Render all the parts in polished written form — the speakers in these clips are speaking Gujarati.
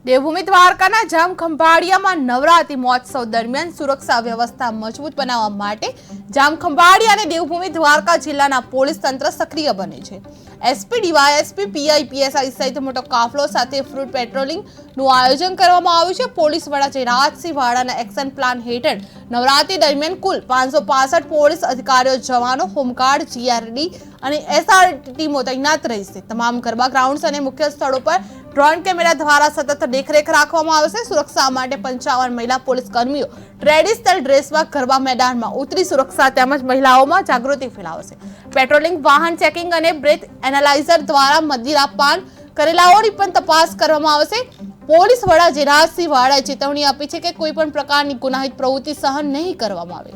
દેવભૂમિ દ્વારકાના જામખંભાળિયામાં નવરાત્રી મહોત્સવ દરમિયાન સુરક્ષા વ્યવસ્થા મજબૂત બનાવવા માટે જામખંભાળિયા અને દેવભૂમિ દ્વારકા જિલ્લાના પોલીસ તંત્ર સક્રિય બને છે। એસપી, ડીવાયએસપી, પીઆઈ, પીએસઆઈ સહિત મોટો કાફલો સાથે ફ્રૂટ પેટ્રોલિંગનું આયોજન કરવામાં આવ્યું છે। પોલીસ વડા જયરાજસિંહ વાળાના એક્શન પ્લાન હેઠળ નવરાત્રી દરમિયાન કુલ 565 પોલીસ અધિકારીઓ, જવાનો, હોમગાર્ડ, જીઆરડી અને એસઆરટી ટીમો તૈનાત રહેશે। તમામ ગરબા ગ્રાઉન્ડ્સ અને મુખ્ય સ્થળો પર ડ્રોન કેમેરા દ્વારા સતત દેખરેખ રાખવામાં આવશે। સુરક્ષા માટે 55 મહિલા પોલીસ કર્મીઓ ટ્રેડિશનલ ડ્રેસમાં ગરબા મેદાનમાં ઉતરી સુરક્ષા તેમજ મહિલાઓમાં જાગૃતિ ફેલાવશે। પેટ્રોલિંગ, વાહન ચેકિંગ અને બ્રેથ એનાલાઇઝર દ્વારા મદિરાપાન કરેલાઓની પણ તપાસ કરવામાં આવશે। પોલીસ વડા જયરાજસિંહ વાળાએ ચેતવણી આપી છે કે કોઈ પણ પ્રકારની ગુનાહિત પ્રવૃત્તિ સહન નહીં કરવામાં આવે।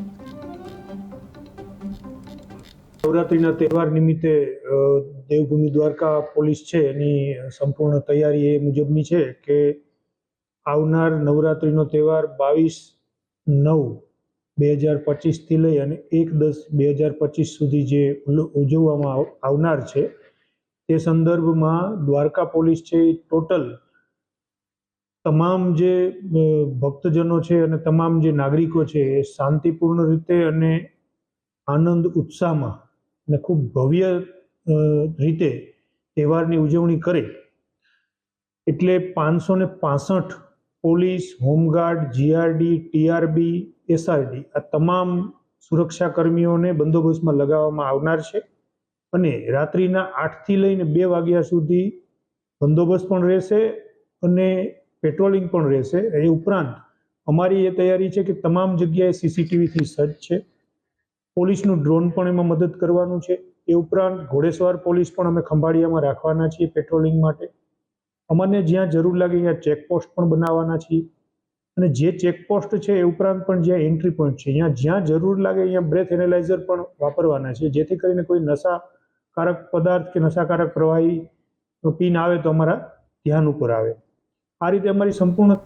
નવરાત્રીના તહેવાર નિમિત્તે દેવભૂમિ દ્વારકા પોલીસ છે એની સંપૂર્ણ તૈયારી એ મુજબની છે કે આવનાર નવરાત્રીનો તહેવાર 22/9/2025થી લઈ અને 1/10/2025 સુધી જે ઉજવવામાં આવનાર છે તે સંદર્ભમાં દ્વારકા પોલીસ છે એ ટોટલ તમામ જે ભક્તજનો છે અને તમામ જે નાગરિકો છે એ શાંતિપૂર્ણ રીતે અને આનંદ ઉત્સાહમાં અને ખૂબ ભવ્ય રીતે તહેવારની ઉજવણી કરે એટલે 565 police, home guard, GRD, TRB, SRD આ તમામ સુરક્ષા કર્મીઓને બંદોબસ્તમાં લગાવવામાં આવનાર છે અને રાત્રિના 8થી લઈને 2 વાગ્યા સુધી બંદોબસ્ત પણ રહેશે અને પેટ્રોલિંગ પણ રહેશે। એ ઉપરાંત અમારી એ તૈયારી છે કે તમામ જગ્યાએ સીસીટીવીથી સજ્જ છે। પોલીસનું ડ્રોન પણ એમાં મદદ કરવાનું છે। એ ઉપરાંત ઘોડેસવાર પોલીસ પણ અમે ખંભાળિયામાં રાખવાના છીએ પેટ્રોલિંગ માટે। અમને જ્યાં જરૂર લાગે ત્યાં ચેકપોસ્ટ પણ બનાવવાના છીએ અને જે ચેકપોસ્ટ છે એ ઉપરાંત પણ જ્યાં એન્ટ્રી પોઈન્ટ છે જ્યાં જરૂર લાગે ત્યાં બ્રેથ એનાલાઇઝર પણ વાપરવાના છે, જેથી કરીને કોઈ નશાકારક પદાર્થ કે નશાકારક પ્રવાહી પીન આવે તો અમારા ધ્યાન ઉપર આવે। આ રીતે અમારી સંપૂર્ણ